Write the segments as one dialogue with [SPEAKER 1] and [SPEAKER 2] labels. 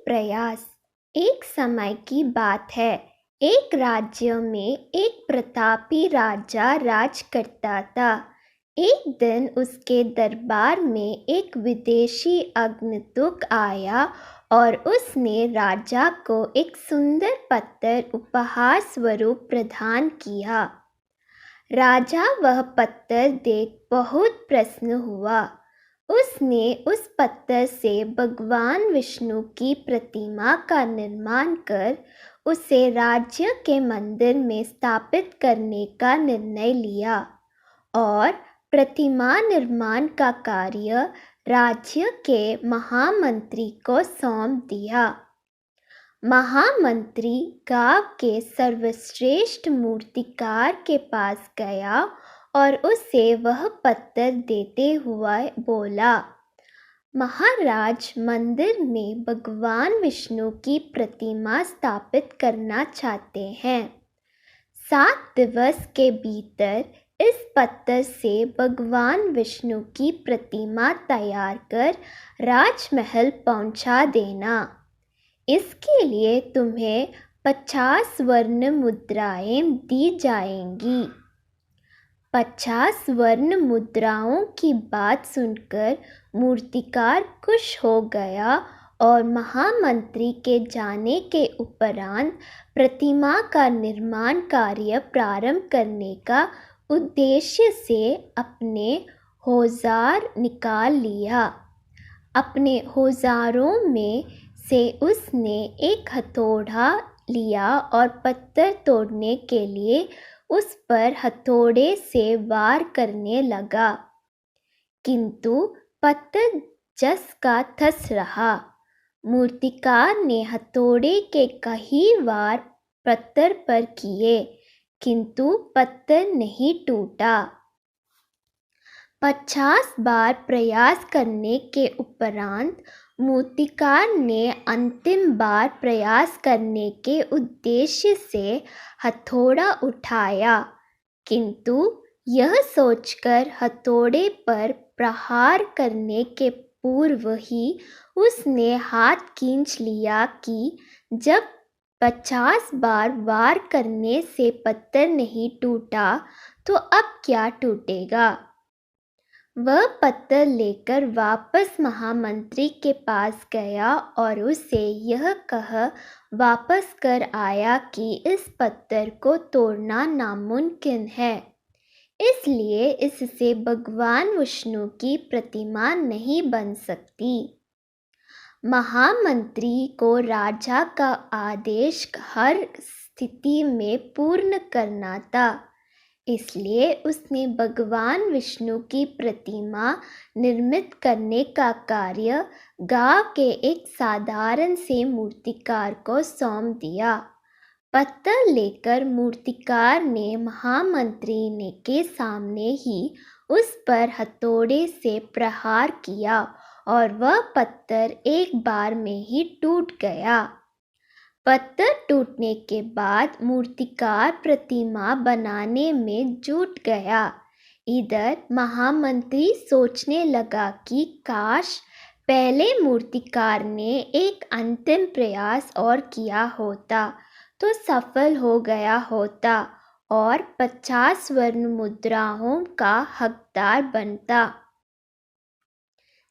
[SPEAKER 1] प्रयास। एक समय की बात है। एक राज्य में एक प्रतापी राजा राज करता था। एक दिन उसके दरबार में एक विदेशी आगंतुक आया और उसने राजा को एक सुंदर पत्र उपहार स्वरूप प्रदान किया। राजा वह पत्र देख बहुत प्रसन्न हुआ। उसने उस पत्थर से भगवान विष्णु की प्रतिमा का निर्माण कर उसे राज्य के मंदिर में स्थापित करने का निर्णय लिया और प्रतिमा निर्माण का कार्य राज्य के महामंत्री को सौंप दिया। महामंत्री गांव के सर्वश्रेष्ठ मूर्तिकार के पास गया और उसे वह पत्थर देते हुए बोला, महाराज, मंदिर में भगवान विष्णु की प्रतिमा स्थापित करना चाहते हैं। 7 दिवस के भीतर इस पत्थर से भगवान विष्णु की प्रतिमा तैयार कर राजमहल पहुंचा देना। इसके लिए तुम्हें 50 स्वर्ण मुद्राएं दी जाएंगी। 50 स्वर्ण मुद्राओं की बात सुनकर मूर्तिकार खुश हो गया और महामंत्री के जाने के उपरांत प्रतिमा का निर्माण कार्य प्रारंभ करने का उद्देश्य से अपने औजार निकाल लिया। अपने औजारों में से उसने एक हथौड़ा लिया और पत्थर तोड़ने के लिए उस पर हथौड़े से वार करने लगा, किंतु पत्थर जस का तस रहा। मूर्तिकार ने हथौड़े के कई वार पत्थर पर किए, किंतु पत्थर नहीं टूटा। 50 बार प्रयास करने के उपरांत मूर्तिकार ने अंतिम बार प्रयास करने के उद्देश्य से हथौड़ा उठाया, किंतु यह सोचकर हथौड़े पर प्रहार करने के पूर्व ही उसने हाथ खींच लिया कि जब 50 बार वार करने से पत्थर नहीं टूटा तो अब क्या टूटेगा। वह पत्थर लेकर वापस महामंत्री के पास गया और उसे यह कह वापस कर आया कि इस पत्थर को तोड़ना नामुमकिन है, इसलिए इससे भगवान विष्णु की प्रतिमा नहीं बन सकती। महामंत्री को राजा का आदेश हर स्थिति में पूर्ण करना था, इसलिए उसने भगवान विष्णु की प्रतिमा निर्मित करने का कार्य गांव के एक साधारण से मूर्तिकार को सौंप दिया। पत्थर लेकर मूर्तिकार ने महामंत्री ने के सामने ही उस पर हथौड़े से प्रहार किया और वह पत्थर एक बार में ही टूट गया। पत्थर टूटने के बाद मूर्तिकार प्रतिमा बनाने में जुट गया। इधर महामंत्री सोचने लगा कि काश पहले मूर्तिकार ने एक अंतिम प्रयास और किया होता तो सफल हो गया होता और 50 स्वर्ण मुद्राओं का हकदार बनता।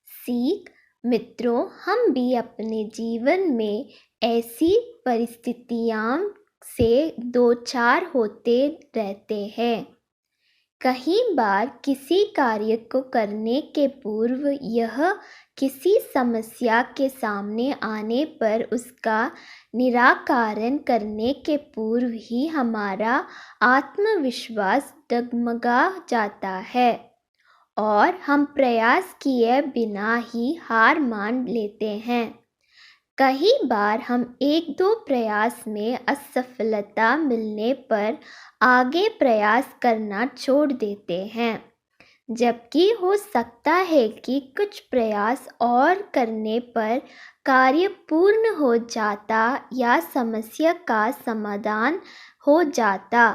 [SPEAKER 1] सीख मित्रों, हम भी अपने जीवन में ऐसी परिस्थितियों से दो चार होते रहते हैं। कई बार किसी कार्य को करने के पूर्व यह किसी समस्या के सामने आने पर उसका निराकरण करने के पूर्व ही हमारा आत्मविश्वास डगमगा जाता है और हम प्रयास किए बिना ही हार मान लेते हैं। कई बार हम 1-2 प्रयास में असफलता मिलने पर आगे प्रयास करना छोड़ देते हैं, जबकि हो सकता है कि कुछ प्रयास और करने पर कार्य पूर्ण हो जाता या समस्या का समाधान हो जाता।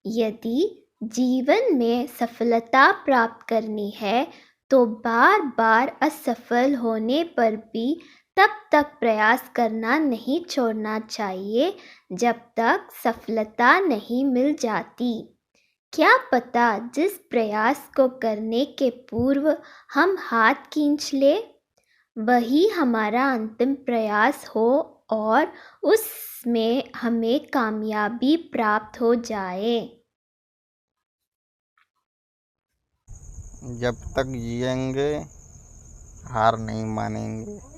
[SPEAKER 1] यदि जीवन में सफलता प्राप्त करनी है तो बार बार असफल होने पर भी तब तक प्रयास करना नहीं छोड़ना चाहिए जब तक सफलता नहीं मिल जाती। क्या पता जिस प्रयास को करने के पूर्व हम हाथ खींच ले, वही हमारा अंतिम प्रयास हो और उसमें हमें कामयाबी प्राप्त हो जाए।
[SPEAKER 2] जब तक जिएंगे हार नहीं मानेंगे।